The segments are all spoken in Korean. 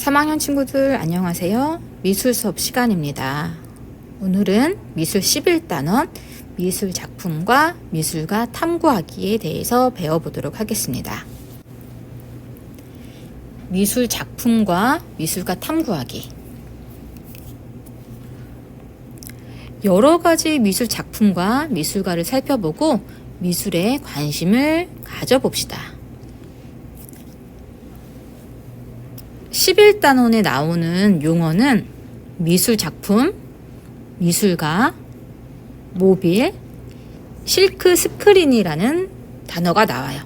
3학년 친구들 안녕하세요. 미술 수업 시간입니다. 오늘은 미술 11단원 미술 작품과 미술가 탐구하기에 대해서 배워보도록 하겠습니다. 미술 작품과 미술가 탐구하기. 여러 가지 미술 작품과 미술가를 살펴보고 미술에 관심을 가져봅시다. 11단원에 나오는 용어는 미술 작품, 미술가, 모빌, 실크 스크린이라는 단어가 나와요.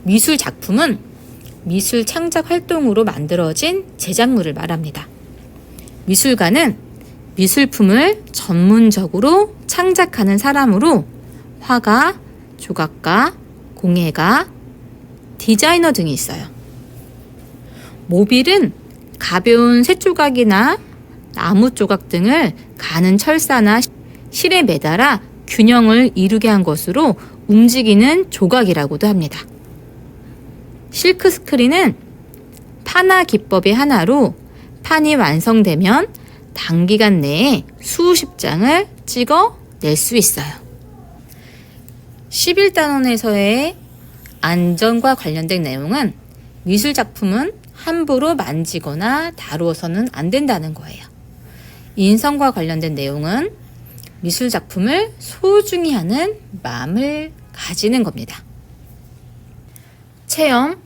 미술 작품은 미술 창작 활동으로 만들어진 제작물을 말합니다. 미술가는 미술품을 전문적으로 창작하는 사람으로 화가, 조각가, 공예가, 디자이너 등이 있어요. 모빌은 가벼운 쇳조각이나 나무 조각 등을 가는 철사나 실에 매달아 균형을 이루게 한 것으로 움직이는 조각이라고도 합니다. 실크 스크린은 판화 기법의 하나로 판이 완성되면 단기간 내에 수십 장을 찍어 낼 수 있어요. 11단원에서의 안전과 관련된 내용은 미술 작품은 함부로 만지거나 다루어서는 안 된다는 거예요. 인성과 관련된 내용은 미술 작품을 소중히 하는 마음을 가지는 겁니다. 체험.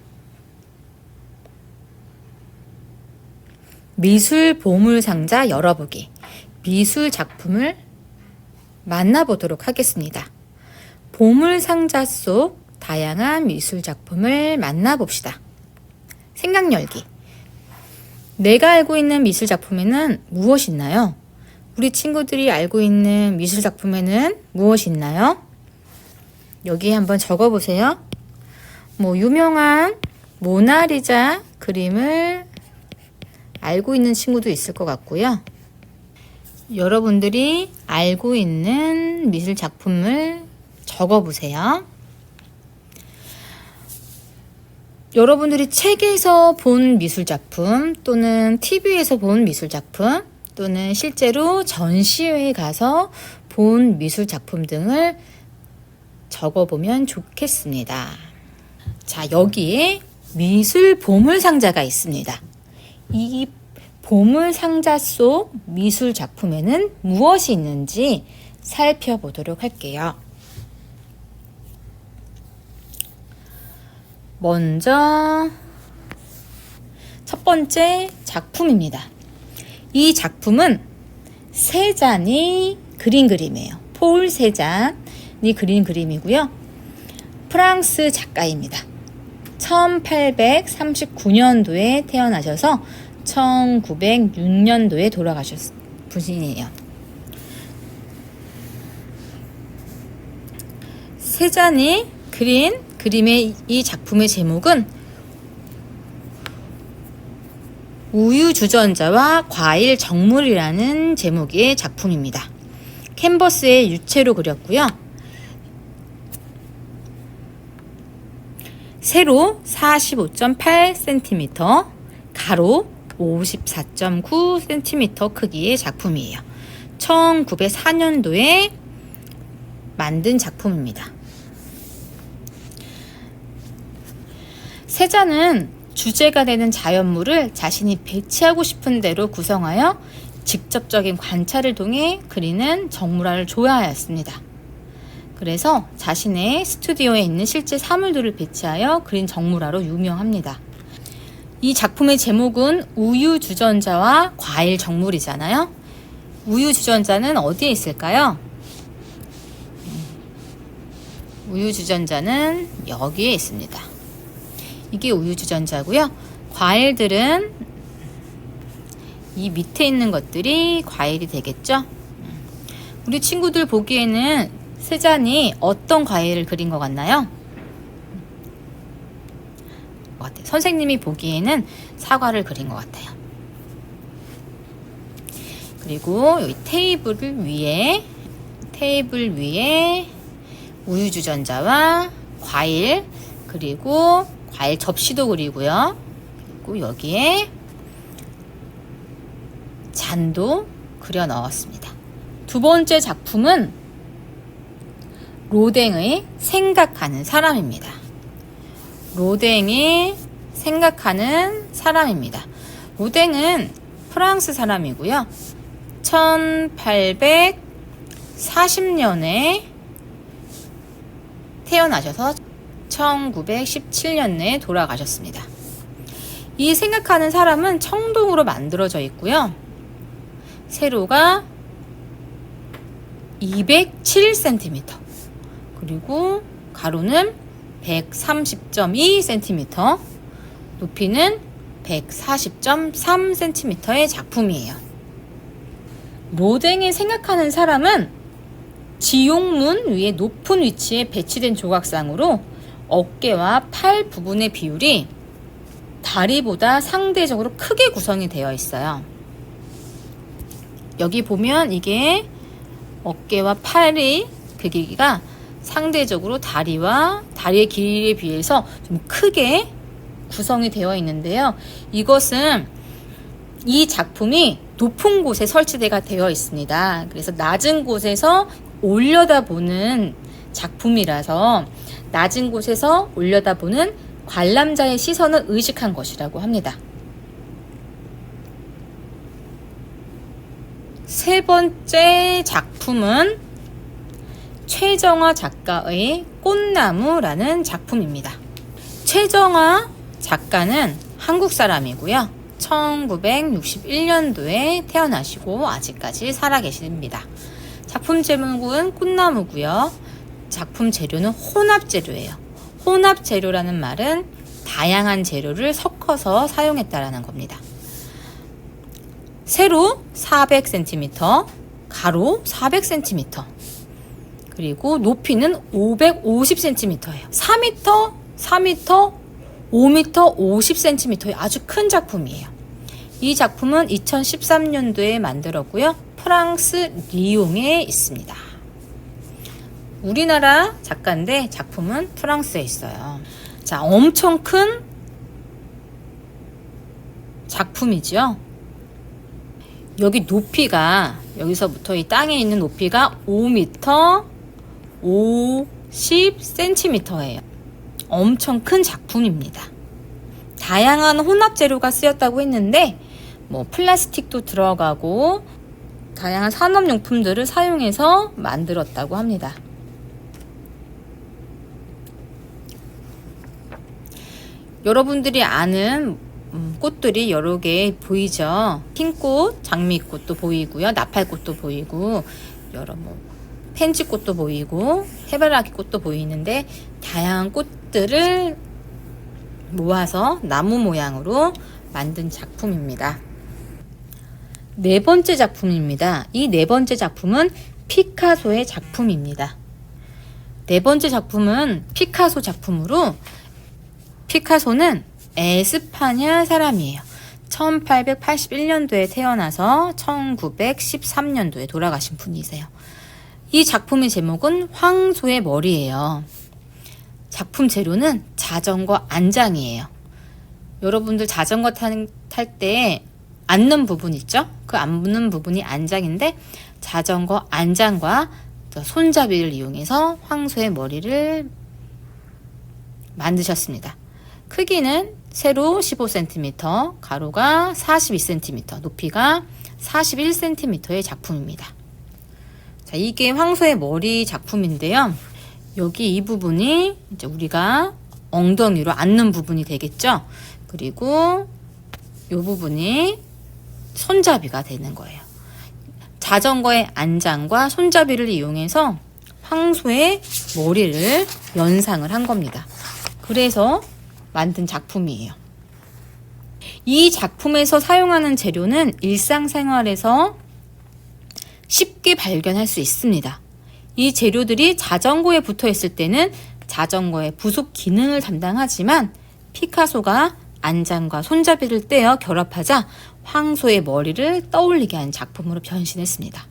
미술 보물상자 열어보기. 미술 작품을 만나보도록 하겠습니다. 보물상자 속 다양한 미술 작품을 만나봅시다. 생각 열기. 내가 알고 있는 미술 작품에는 무엇이 있나요? 우리 친구들이 알고 있는 미술 작품에는 무엇이 있나요? 여기에 한번 적어보세요. 유명한 모나리자 그림을 알고 있는 친구도 있을 것 같고요. 여러분들이 알고 있는 미술 작품을 적어보세요. 여러분들이 책에서 본 미술작품 또는 TV에서 본 미술작품 또는 실제로 전시회에 가서 본 미술작품 등을 적어보면 좋겠습니다. 자, 여기에 미술 보물상자가 있습니다. 이 보물상자 속 미술작품에는 무엇이 있는지 살펴보도록 할게요. 먼저 첫 번째 작품입니다. 이 작품은 세잔이 그린 그림이에요. 폴 세잔이 그린 그림이고요. 프랑스 작가입니다. 1839년도에 태어나셔서 1906년도에 돌아가셨 분이에요. 세잔이 그린 그림의 이 작품의 제목은 우유주전자와 과일 정물이라는 제목의 작품입니다. 캔버스에 유채로 그렸고요. 세로 45.8cm, 가로 54.9cm 크기의 작품이에요. 1904년도에 만든 작품입니다. 세잔은 주제가 되는 자연물을 자신이 배치하고 싶은 대로 구성하여 직접적인 관찰을 통해 그리는 정물화를 좋아하였습니다. 그래서 자신의 스튜디오에 있는 실제 사물들을 배치하여 그린 정물화로 유명합니다. 이 작품의 제목은 우유주전자와 과일 정물이잖아요. 우유주전자는 어디에 있을까요? 우유주전자는 여기에 있습니다. 이게 우유주전자고요. 과일들은 이 밑에 있는 것들이 과일이 되겠죠. 우리 친구들 보기에는 세잔이 어떤 과일을 그린 것 같나요? 선생님이 보기에는 사과를 그린 것 같아요. 그리고 여기 테이블 위에 우유주전자와 과일, 그리고 과일 접시도 그리고요. 그리고 여기에 잔도 그려 넣었습니다. 두 번째 작품은 로댕의 생각하는 사람입니다. 로댕이 생각하는 사람입니다. 로댕은 프랑스 사람이고요. 1840년에 태어나셔서 1917년에 돌아가셨습니다. 이 생각하는 사람은 청동으로 만들어져 있고요. 세로가 207cm, 그리고 가로는 130.2cm, 높이는 140.3cm의 작품이에요. 로댕이 생각하는 사람은 지용문 위에 높은 위치에 배치된 조각상으로 어깨와 팔 부분의 비율이 다리보다 상대적으로 크게 구성이 되어 있어요. 여기 보면 이게 어깨와 팔의 길이가 상대적으로 다리의 길이에 비해서 좀 크게 구성이 되어 있는데요. 이것은 이 작품이 높은 곳에 설치되어 되어 있습니다. 그래서 낮은 곳에서 올려다보는 작품이라서 낮은 곳에서 올려다보는 관람자의 시선을 의식한 것이라고 합니다. 세 번째 작품은 최정화 작가의 꽃나무라는 작품입니다. 최정화 작가는 한국 사람이고요. 1961년도에 태어나시고 아직까지 살아계십니다. 작품 제목은 꽃나무고요. 작품 재료는 혼합 재료예요. 혼합 재료라는 말은 다양한 재료를 섞어서 사용했다라는 겁니다. 세로 400cm, 가로 400cm, 그리고 높이는 550cm예요. 4m, 4m, 5m, 50cm의 아주 큰 작품이에요. 이 작품은 2013년도에 만들었고요. 프랑스 리옹에 있습니다. 우리나라 작가인데 작품은 프랑스에 있어요. 자, 엄청 큰 작품이죠. 여기 높이가, 여기서부터 이 땅에 있는 높이가 5m 50cm예요. 엄청 큰 작품입니다. 다양한 혼합 재료가 쓰였다고 했는데 뭐 플라스틱도 들어가고 다양한 산업용품들을 사용해서 만들었다고 합니다. 여러분들이 아는 꽃들이 여러 개 보이죠. 핑꽃, 장미꽃도 보이고요. 나팔꽃도 보이고 여러 펜지꽃도 보이고 해바라기 꽃도 보이는데 다양한 꽃들을 모아서 나무 모양으로 만든 작품입니다. 네 번째 작품입니다. 이 네 번째 작품은 피카소의 작품입니다. 네 번째 작품은 피카소 작품으로, 피카소는 에스파냐 사람이에요. 1881년도에 태어나서 1913년도에 돌아가신 분이세요. 이 작품의 제목은 황소의 머리예요. 작품 재료는 자전거 안장이에요. 여러분들 자전거 탈 때 앉는 부분 있죠? 그 앉는 부분이 안장인데 자전거 안장과 손잡이를 이용해서 황소의 머리를 만드셨습니다. 크기는 세로 15cm, 가로가 42cm, 높이가 41cm의 작품입니다. 자, 이게 황소의 머리 작품인데요. 여기 이 부분이 이제 우리가 엉덩이로 앉는 부분이 되겠죠. 그리고 이 부분이 손잡이가 되는 거예요. 자전거의 안장과 손잡이를 이용해서 황소의 머리를 연상을 한 겁니다. 그래서 만든 작품이에요. 이 작품에서 사용하는 재료는 일상생활에서 쉽게 발견할 수 있습니다. 이 재료들이 자전거에 붙어 있을 때는 자전거의 부속 기능을 담당하지만 피카소가 안장과 손잡이를 떼어 결합하자 황소의 머리를 떠올리게 한 작품으로 변신했습니다.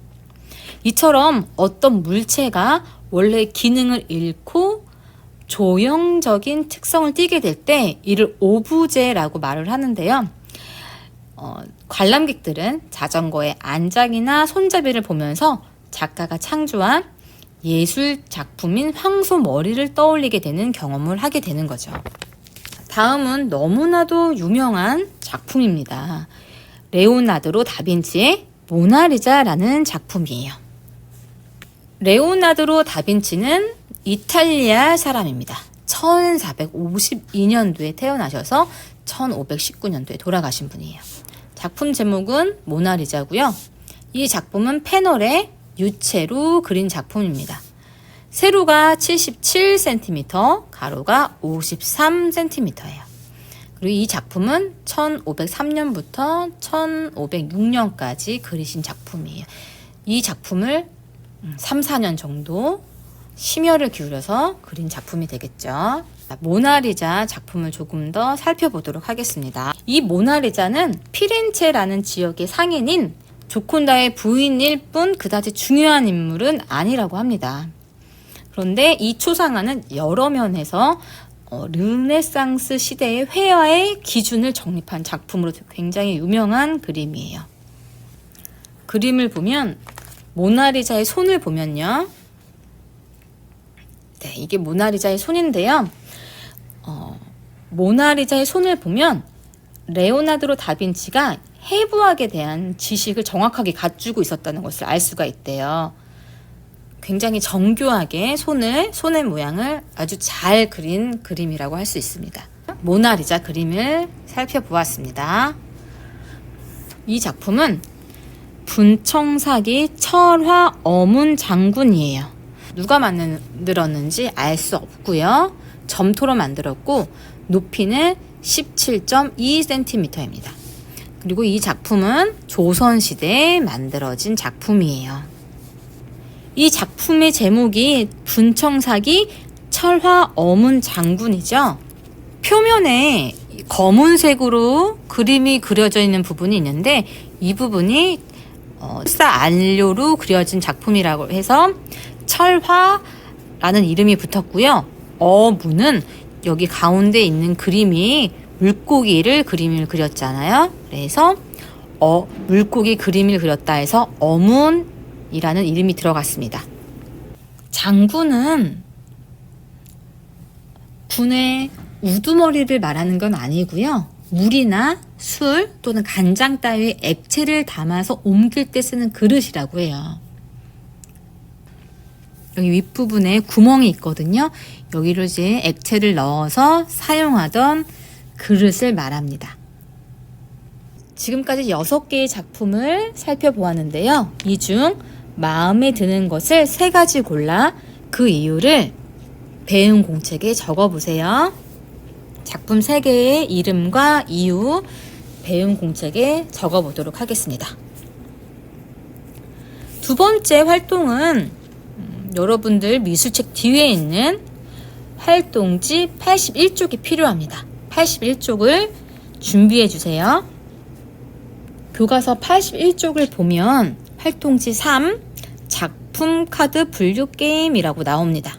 이처럼 어떤 물체가 원래 기능을 잃고 조형적인 특성을 띠게 될 때 이를 오브제라고 말을 하는데요. 관람객들은 자전거의 안장이나 손잡이를 보면서 작가가 창조한 예술 작품인 황소머리를 떠올리게 되는 경험을 하게 되는 거죠. 다음은 너무나도 유명한 작품입니다. 레오나르도 다빈치의 모나리자라는 작품이에요. 레오나르도 다빈치는 이탈리아 사람입니다. 1452년도에 태어나셔서 1519년도에 돌아가신 분이에요. 작품 제목은 모나리자고요. 이 작품은 패널에 유체로 그린 작품입니다. 세로가 77cm, 가로가 53cm예요. 그리고 이 작품은 1503년부터 1506년까지 그리신 작품이에요. 이 작품을 3, 4년 정도 심혈을 기울여서 그린 작품이 되겠죠. 모나리자 작품을 조금 더 살펴보도록 하겠습니다. 이 모나리자는 피렌체라는 지역의 상인인 조콘다의 부인일 뿐 그다지 중요한 인물은 아니라고 합니다. 그런데 이 초상화는 여러 면에서 르네상스 시대의 회화의 기준을 정립한 작품으로 굉장히 유명한 그림이에요. 그림을 보면 모나리자의 손을 보면요. 네, 이게 모나리자의 손인데요. 모나리자의 손을 보면 레오나르도 다빈치가 해부학에 대한 지식을 정확하게 갖추고 있었다는 것을 알 수가 있대요. 굉장히 정교하게 손의 모양을 아주 잘 그린 그림이라고 할 수 있습니다. 모나리자 그림을 살펴보았습니다. 이 작품은 분청사기 철화 어문 장군이에요. 누가 만들었는지 알 수 없고요. 점토로 만들었고 높이는 17.2cm입니다. 그리고 이 작품은 조선시대에 만들어진 작품이에요. 이 작품의 제목이 분청사기 철화 어문 장군이죠. 표면에 검은색으로 그림이 그려져 있는 부분이 있는데 이 부분이 안료로 그려진 작품이라고 해서 철화라는 이름이 붙었고요. 어문은 여기 가운데 있는 그림이 물고기를 그림을 그렸잖아요. 그래서 물고기 그림을 그렸다 해서 어문이라는 이름이 들어갔습니다. 장군은 군의 우두머리를 말하는 건 아니고요. 물이나 술 또는 간장 따위 액체를 담아서 옮길 때 쓰는 그릇이라고 해요. 여기 윗부분에 구멍이 있거든요. 여기로 이제 액체를 넣어서 사용하던 그릇을 말합니다. 지금까지 6개의 작품을 살펴보았는데요. 이 중 마음에 드는 것을 3가지 골라 그 이유를 배운 공책에 적어보세요. 작품 3개의 이름과 이유 배운 공책에 적어보도록 하겠습니다. 두 번째 활동은 여러분들 미술책 뒤에 있는 활동지 81쪽이 필요합니다. 81쪽을 준비해 주세요. 교과서 81쪽을 보면 활동지 3 작품 카드 분류 게임이라고 나옵니다.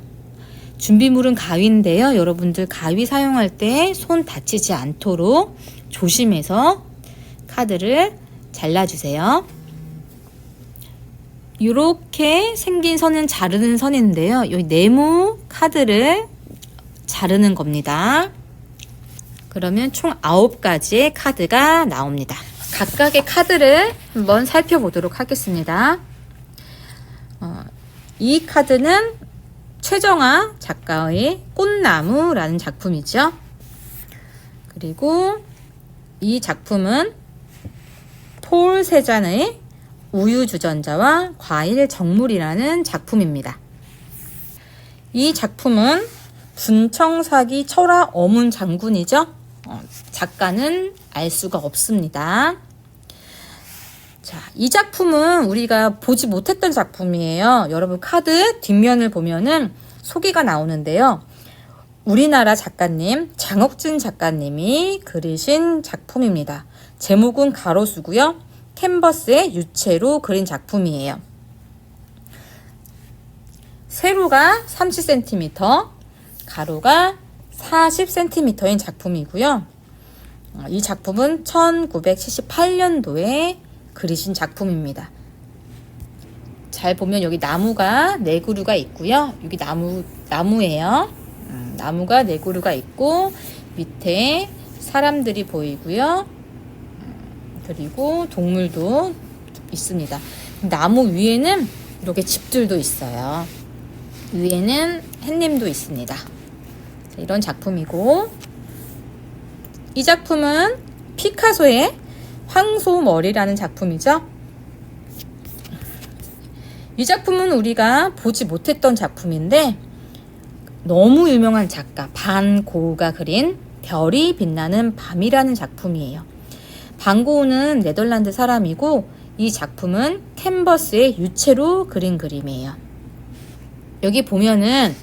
준비물은 가위인데요. 여러분들 가위 사용할 때 손 다치지 않도록 조심해서 카드를 잘라주세요. 이렇게 생긴 선은 자르는 선인데요. 이 네모 카드를 자르는 겁니다. 그러면 총 9가지의 카드가 나옵니다. 각각의 카드를 한번 살펴보도록 하겠습니다. 이 카드는 최정아 작가의 꽃나무라는 작품이죠. 그리고 이 작품은 폴 세잔의 우유주전자와 과일 정물이라는 작품입니다. 이 작품은 분청사기 철화 어문 장군이죠. 작가는 알 수가 없습니다. 자, 이 작품은 우리가 보지 못했던 작품이에요. 여러분 카드 뒷면을 보면은 소개가 나오는데요. 우리나라 작가님 장옥진 작가님이 그리신 작품입니다. 제목은 가로수고요. 캔버스에 유체로 그린 작품이에요. 세로가 30cm, 가로가 40cm인 작품이고요. 이 작품은 1978년도에 그리신 작품입니다. 잘 보면 여기 나무가 4그루가 있고요. 여기 나무예요. 나무가 4그루가 있고 밑에 사람들이 보이고요. 그리고 동물도 있습니다. 나무 위에는 이렇게 집들도 있어요. 위에는 햇님도 있습니다. 이런 작품이고, 이 작품은 피카소의 황소머리라는 작품이죠. 이 작품은 우리가 보지 못했던 작품인데 너무 유명한 작가 반 고흐가 그린 별이 빛나는 밤이라는 작품이에요. 반 고흐는 네덜란드 사람이고 이 작품은 캔버스에 유채로 그린 그림이에요. 여기 보면은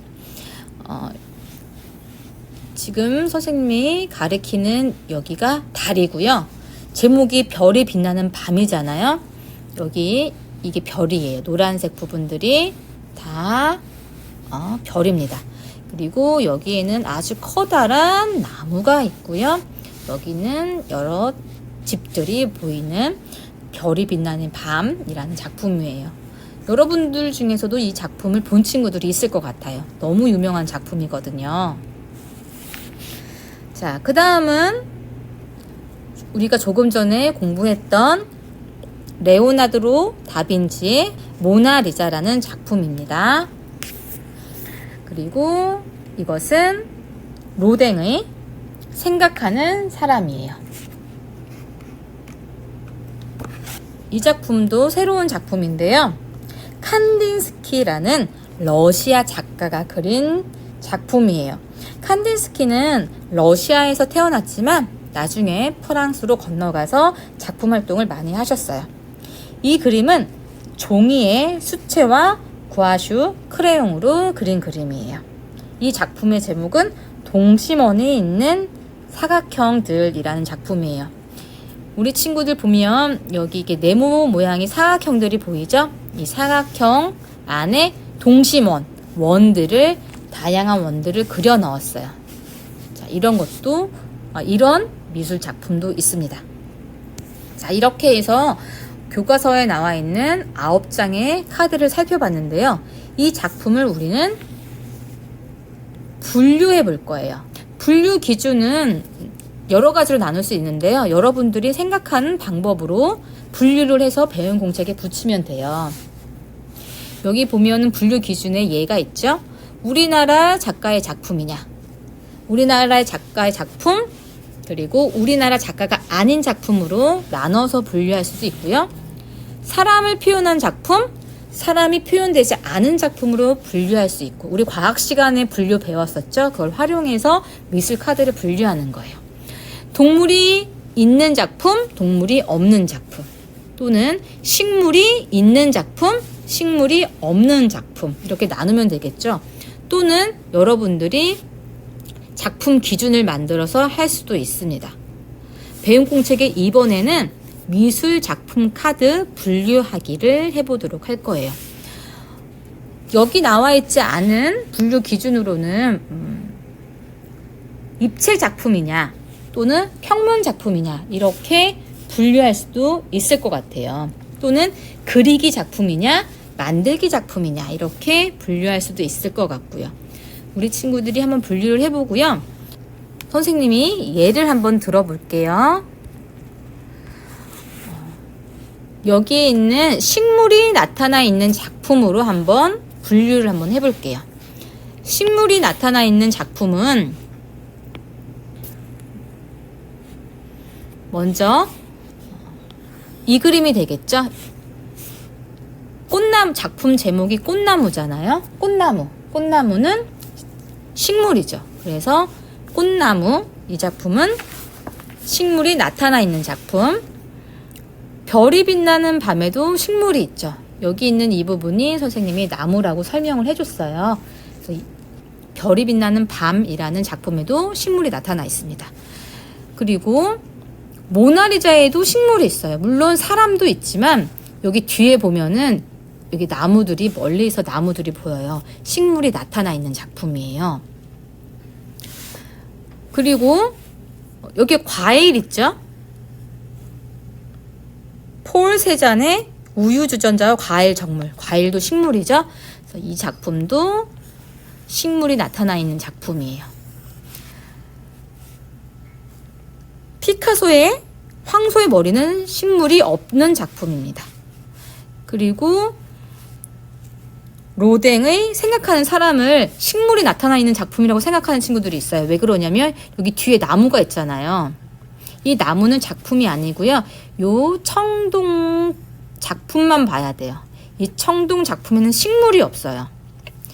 지금 선생님이 가리키는 여기가 달이고요. 제목이 별이 빛나는 밤이잖아요. 여기 이게 별이에요. 노란색 부분들이 다 별입니다. 그리고 여기에는 아주 커다란 나무가 있고요. 여기는 여러 집들이 보이는 별이 빛나는 밤이라는 작품이에요. 여러분들 중에서도 이 작품을 본 친구들이 있을 것 같아요. 너무 유명한 작품이거든요. 자, 그 다음은 우리가 조금 전에 공부했던 레오나르도 다빈치의 모나리자라는 작품입니다. 그리고 이것은 로댕의 생각하는 사람이에요. 이 작품도 새로운 작품인데요. 칸딘스키라는 러시아 작가가 그린 작품이에요. 칸딘스키는 러시아에서 태어났지만 나중에 프랑스로 건너가서 작품 활동을 많이 하셨어요. 이 그림은 종이에 수채화, 구아슈, 크레용으로 그린 그림이에요. 이 작품의 제목은 동심원에 있는 사각형들이라는 작품이에요. 우리 친구들 보면 여기 이게 네모 모양의 사각형들이 보이죠? 이 사각형 안에 동심원, 원들을 다양한 원들을 그려 넣었어요. 자, 이런 것도 이런 미술 작품도 있습니다. 자, 이렇게 해서 교과서에 나와 있는 9장의 카드를 살펴봤는데요. 이 작품을 우리는 분류해 볼 거예요. 분류 기준은 여러 가지로 나눌 수 있는데요. 여러분들이 생각하는 방법으로 분류를 해서 배운 공책에 붙이면 돼요. 여기 보면은 분류 기준에 예가 있죠. 우리나라 작가의 작품이냐, 우리나라의 작가의 작품, 그리고 우리나라 작가가 아닌 작품으로 나눠서 분류할 수도 있고요. 사람을 표현한 작품, 사람이 표현되지 않은 작품으로 분류할 수 있고, 우리 과학 시간에 분류 배웠었죠. 그걸 활용해서 미술 카드를 분류하는 거예요. 동물이 있는 작품, 동물이 없는 작품, 또는 식물이 있는 작품, 식물이 없는 작품, 이렇게 나누면 되겠죠. 또는 여러분들이 작품 기준을 만들어서 할 수도 있습니다. 배움 공책의 이번에는 미술 작품 카드 분류하기를 해보도록 할 거예요. 여기 나와 있지 않은 분류 기준으로는 입체 작품이냐 또는 평면 작품이냐 이렇게 분류할 수도 있을 것 같아요. 또는 그리기 작품이냐 만들기 작품이냐 이렇게 분류할 수도 있을 것 같고요. 우리 친구들이 한번 분류를 해보고요. 선생님이 예를 한번 들어볼게요. 여기에 있는 식물이 나타나 있는 작품으로 한번 분류를 한번 해볼게요. 식물이 나타나 있는 작품은 먼저 이 그림이 되겠죠. 꽃나무, 작품 제목이 꽃나무잖아요. 꽃나무는 식물이죠. 그래서 꽃나무, 이 작품은 식물이 나타나 있는 작품. 별이 빛나는 밤에도 식물이 있죠. 여기 있는 이 부분이 선생님이 나무라고 설명을 해줬어요. 그래서 별이 빛나는 밤이라는 작품에도 식물이 나타나 있습니다. 그리고 모나리자에도 식물이 있어요. 물론 사람도 있지만 여기 뒤에 보면은 여기 나무들이 멀리서 나무들이 보여요. 식물이 나타나 있는 작품이에요. 그리고 여기 과일 있죠? 폴 세잔의 우유주전자와 과일 정물. 과일도 식물이죠? 그래서 이 작품도 식물이 나타나 있는 작품이에요. 피카소의 황소의 머리는 식물이 없는 작품입니다. 그리고 로댕의 생각하는 사람을 식물이 나타나 있는 작품이라고 생각하는 친구들이 있어요. 왜 그러냐면 여기 뒤에 나무가 있잖아요. 이 나무는 작품이 아니고요. 요 청동 작품만 봐야 돼요. 이 청동 작품에는 식물이 없어요.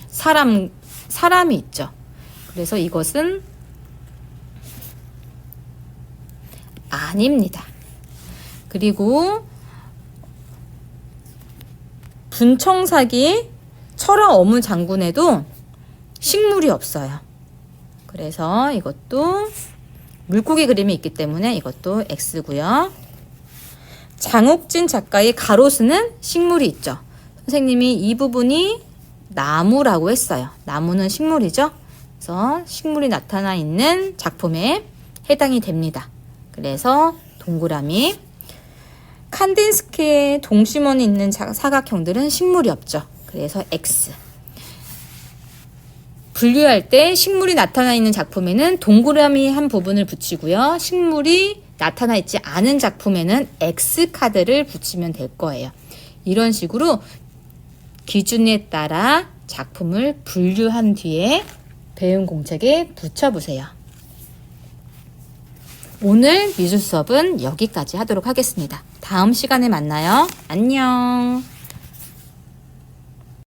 사람이 있죠. 그래서 이것은 아닙니다. 그리고 분청사기 철화 어무 장군에도 식물이 없어요. 그래서 이것도 물고기 그림이 있기 때문에 이것도 X고요. 장옥진 작가의 가로수는 식물이 있죠. 선생님이 이 부분이 나무라고 했어요. 나무는 식물이죠. 그래서 식물이 나타나 있는 작품에 해당이 됩니다. 그래서 동그라미. 칸딘스키의 동심원이 있는 사각형들은 식물이 없죠. 그래서 X. 분류할 때 식물이 나타나 있는 작품에는 동그라미 한 부분을 붙이고요. 식물이 나타나 있지 않은 작품에는 X 카드를 붙이면 될 거예요. 이런 식으로 기준에 따라 작품을 분류한 뒤에 배운 공책에 붙여보세요. 오늘 미술 수업은 여기까지 하도록 하겠습니다. 다음 시간에 만나요. 안녕.